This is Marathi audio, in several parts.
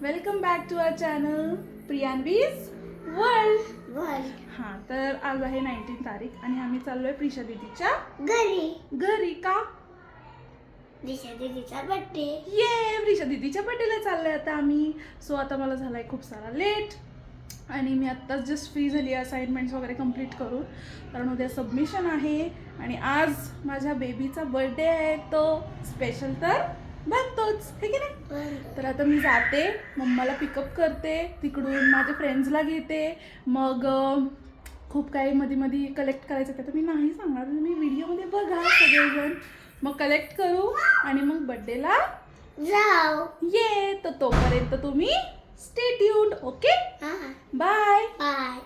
Welcome back to our channel Priyanvi's world. हां, तर आज आहे 19 तारीख आणि आम्ही चाललोय प्रिशा दीदीच्या घरी का? प्रिशा दीदीचा बर्थडे. ये प्रिशा दीदीच्या बर्थडेला चाललोय आता आम्ही. सो आता मला झालाय खूप सारा लेट आणि मी आत्ताच जस्ट फ्री झाली असाइनमेंट्स वगैरे कंप्लीट करून, कारण उद्या सबमिशन आहे आणि आज माझ्या बेबीचा बर्थडे आहे. तो स्पेशल तर बनतोच, हे की नाही? तर आता मी जाते, मम्माला पिकअप करते, तिकडून माझ्या फ्रेंड्सला घेते, मग खूप काही मध्ये मध्ये कलेक्ट करायचं ते तर मी नाही सांगणार, मी व्हिडिओमध्ये बघा सगळेजण, मग कलेक्ट करू आणि मग बर्थडेला जाऊ. ये. तर तोपर्यंत तुम्ही stay tuned. Okay, bye bye.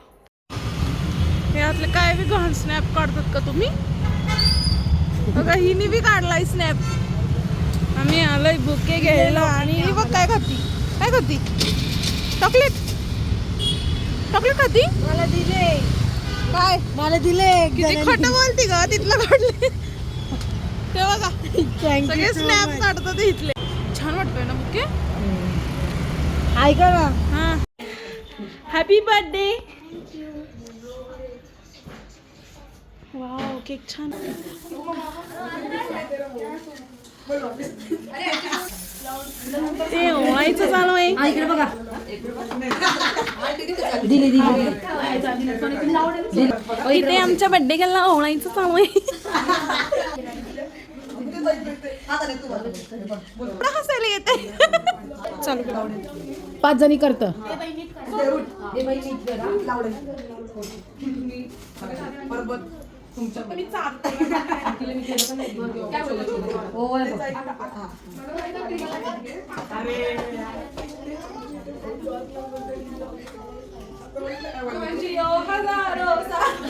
हे आतले काय बी घाण स्नॅप काढतात का तुम्ही? बघा हिने बी काढलाय स्नॅप. आम्ही आलोय बुके घ्यायला आणि ही बघ काय खाती, काय खाती? चॉकलेट, चॉकलेट खाती? मला दिले. काय मला दिले. किती खोटं बोलती ग, तिथलं काढले ते बघा. सगळे स्नॅप काढतात इथले. छान वाटतोय ना बुके? ऐका ना. हा, हॅपी बर्थडे. वाव, केक छान. ते ओळायचं चालू आहे. इकडे बघा. इथे आमच्या बर्थडे गेला ओळायचं चालू आहे. हसायला येते. चालू 5 जणी करत.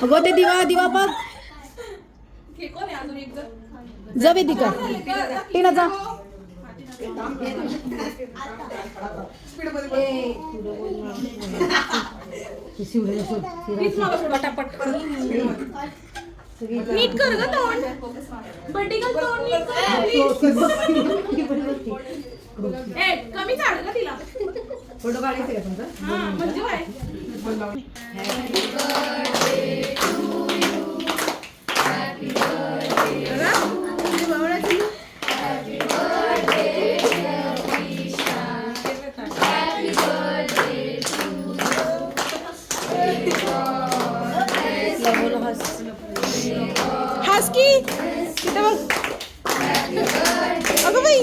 अगो ते दिवा दिवा बघ. जा वेदिका, टीना जा. नीट कर ग तोंड. बर्थडे गर्ल तोंड नीट कर. ए कमी झाड का तिला? फोटो काढायचे का तुमचा? हां म्हणजे काय? हस की इथे बघ. अगं बाई,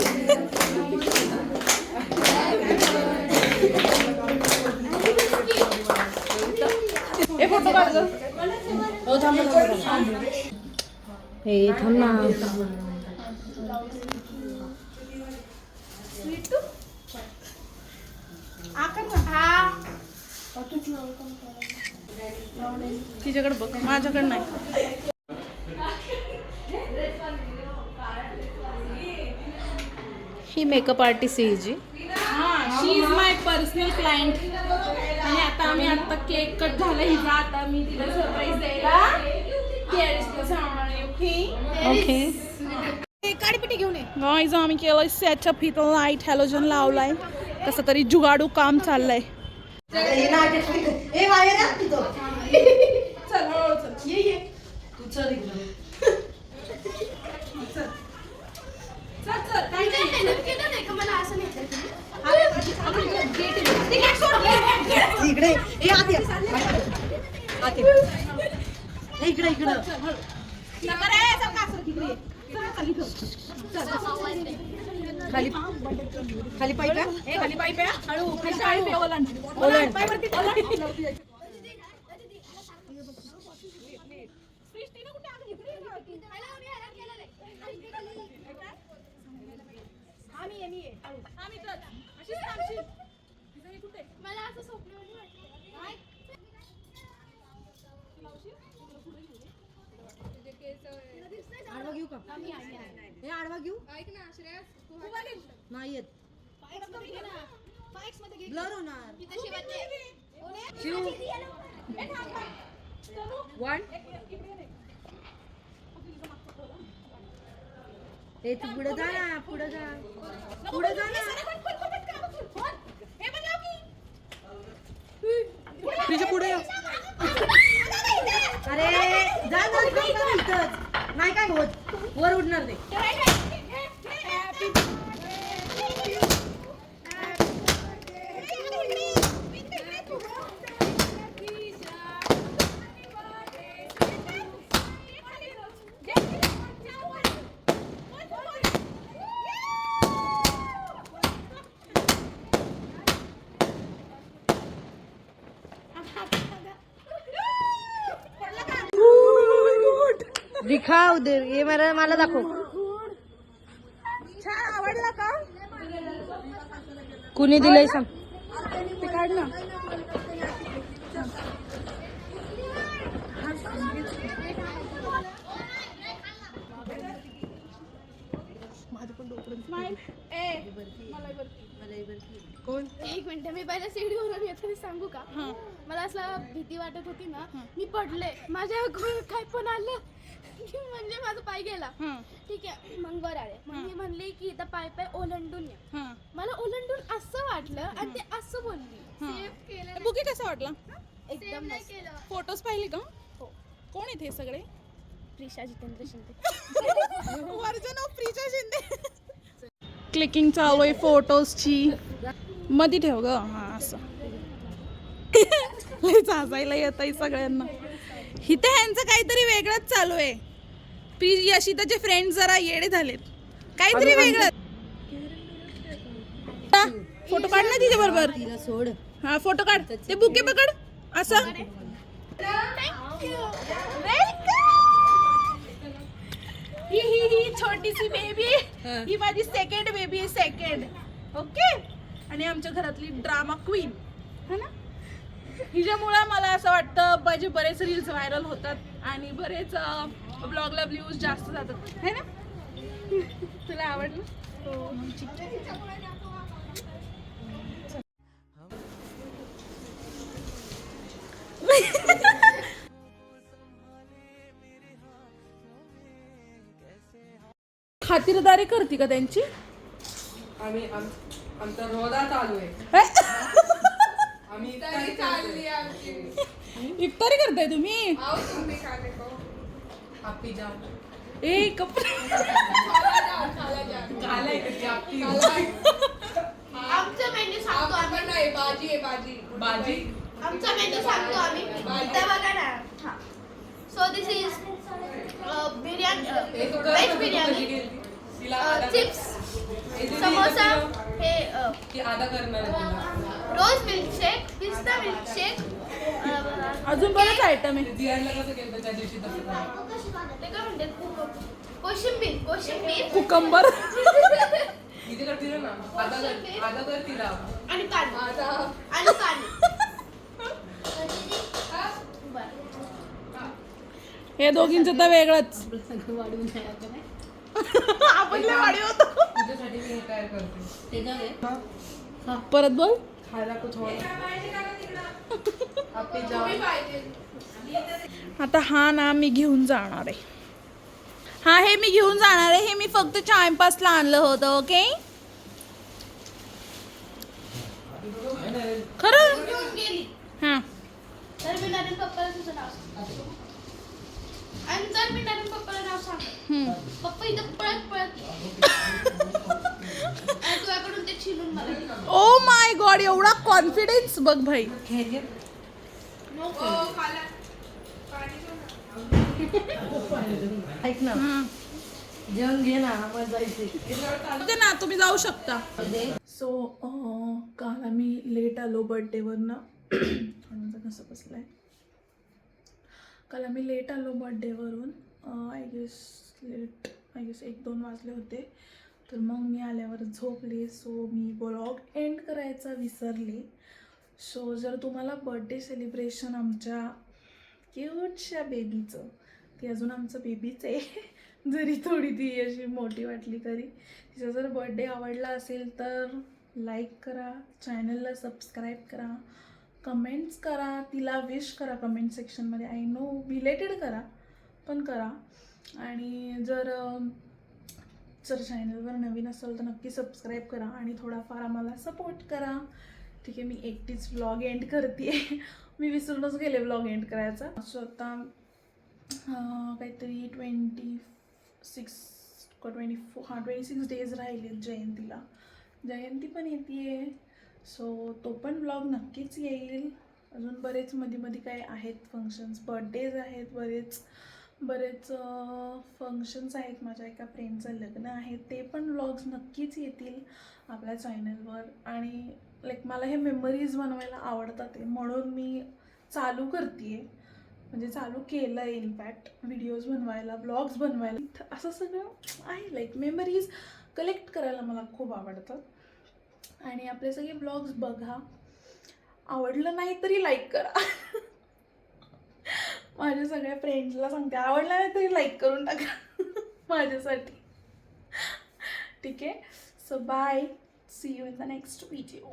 ए फोटो काढ ग. हो थांब हे थांब ना. तिच्याकडे बघ, माझ्याकडे नाही. ही मेकअप आर्टिस्ट आहे जी. हां, शी इज माय पर्सनल क्लायंट. आणि आता आम्ही आता केक कट झाला हिचा, आता मी तिला सरप्राईज द्यायला ओके. काडीपिटी घेऊन ये. गाईज आम्ही केलंय सेटअप, इथं लाईट हॅलोजन लावलाय, कसं तरी जुगाडू काम चाललंय. इकडे इकडे इकडे खाली खाली पाईप आहे. खाली पाईप आहे, हळू खाली पाईप आहे, ओलांड. आडवा घेऊ का? हे आडवा घेऊ. ऐक ना श्रेयस, तू नाही येत. ब्लर होणार. शिव 1 ए तू पुढे जा ना, पुढे जा, पुढे जा ना. वर उडणार ते. दिखाव दे ये मला दाखव. छान आवडला का? कुणी दिलंय सांग. ते काढ ना. कोण? एक मिनिट मी पहिल्या सीडीवरून येताना सांगू का? मला असं भीती वाटत होती ना, मी पडले, माझ्या काय पण आलं की म्हणजे माझा पाय गेला. ठीक आहे, मग वर आले, मग मी म्हणले की इथं पाय पाय ओलांडून या. मला ओलांडून असं वाटलं आणि ते असं बोलली. सेव्ह केलं बुके कसा वाटला? एकदम मस्त. फोटोज पाहिले का? हो. कोण आहेत हे सगळे? Prisha Jitendra Shinde. Version of Prisha Shinde. Clicking चालू आहे फोटोजची. मध्ये ठेव ग. हा असं लय चाचायला येत आहे सगळ्यांना. इथे ह्यांचं काहीतरी वेगळंच चालू आहे. यशिताचे फ्रेंड जरा येडे झालेत. काहीतरी वेगळं. फोटो काढ ना तिच्या बरोबर. तिला सोड. हा फोटो काढ. ते बुके पकड असं. ही छोटीशी बेबी, ही माझी सेकंड बेबी आहे. सेकंड. ओके. आणि आमच्या घरातली ड्रामा क्वीन है ना. हिच्यामुळं मला असं वाटतं माझे बरेच रील्स व्हायरल होतात आणि बरेच ब्लॉगला व्ह्यूज जास्त जातात है ना. तुला आवडलं? खातिरदारी करते का त्यांची? आमचा रोजा चालू आहे. आम्ही इफ्तारी करताय तुम्ही? आपी जाम ए कपडे आमचा मेन्यू सांगतो आम्ही. नाही भाजी आहे भाजी आमचा मेन्यू सांगतो आम्ही. इथं बघा ना. हा. So this is biryani, veg biryani, chips, samosa, हे ती आधा करणार आहे तुला. रोज मिल्कशेक, पिस्ता मिल्कशेक, अजून बरेच आयटम आहे. बिर्याणीला कसं केलं त्या दिवशी तसं ते काय म्हणतात, कोशिंबीर कुकंबर. इथे करतील ना आधा कर तिला आणि कांदा आधा आणि कांदा. हे दोघींचं तर वेगळंच. आपण लय वाढी होतो. तुझ्यासाठी मी हे तयार करते. परत बोल. खायला कुछ हो आपी जाम. आता हा ना मी घेऊन जाणार आहे. हा हे मी घेऊन जाणार आहे. हे मी फक्त टाइमपासला आणलं होतं. ओके खरं. घेऊन गेली हा तर मी नरेंद्र पप्पाला तुझं नाव सांग. आणि जर मी नरेंद्र पप्पाला नाव सांग, पप्पा इथं पळत पळत आणि तुझ्याकडून ते छिलून मला दिलं. ओ माय गॉड एवढा कॉन्फिडन्स बघ भाई. ऐक ना, जेवण घे ना, आम्हाला जायचंय. ते ना तुम्ही जाऊ शकता. सो काल आम्ही लेट आलो बर्थडेवरनं. थोडंसं कसं बसलंय. काल आम्ही लेट आलो बर्थडेवरून. आय गेस 1-2 वाजले होते. तर मग मी आल्यावर झोपले. सो मी ब्लॉग एंड करायचा विसरले. सो जर तुम्हाला बर्थडे सेलिब्रेशन आमच्या क्यूटशा बेबीचं, ती अजून आमचं बेबीच आहे जरी थोडी ती अशी मोठी वाटली तरी, तिचा जर बर्थडे आवडला असेल तर लाईक करा, चॅनलला सबस्क्राईब करा, कमेंट्स करा, तिला विश करा कमेंट सेक्शनमध्ये. आय नो रिलेटेड करा पण करा. आणि जर चॅनलवर नवीन असेल तर नक्की सबस्क्राईब करा आणि थोडाफार आम्हाला सपोर्ट करा. ठीक आहे, मी एकटीच व्लॉग एंड करते. मी विसरूनच गेले व्लॉग एंड करायचा. सो आता काहीतरी 26 डेज राहिलेत जयंतीला. जयंती पण येते सो तो पण ब्लॉग नक्कीच येईल. अजून बरेच मध्ये काही आहेत फंक्शन्स, बर्थडेज आहेत, बरेच फंक्शन्स आहेत. माझ्या एका फ्रेंडचं लग्न आहे, ते पण व्लॉग्स नक्कीच येतील आपल्या चॅनलवर. आणि लाईक मला हे मेमरीज बनवायला आवडतात आहे, म्हणून मी चालू करते आहे, म्हणजे चालू केलं आहे इनफॅक्ट व्हिडिओज बनवायला, ब्लॉग्स बनवायला. असं सगळं आहे, लाईक मेमरीज कलेक्ट करायला मला खूप आवडतं. आणि आपले सगळे ब्लॉग्स बघा, आवडलं नाही तरी लाईक करा. माझ्या सगळ्या फ्रेंड्सला सांगते, आवडलं नाही तरी लाईक करून टाका माझ्यासाठी. ठीक आहे, so bye, see you in the next video.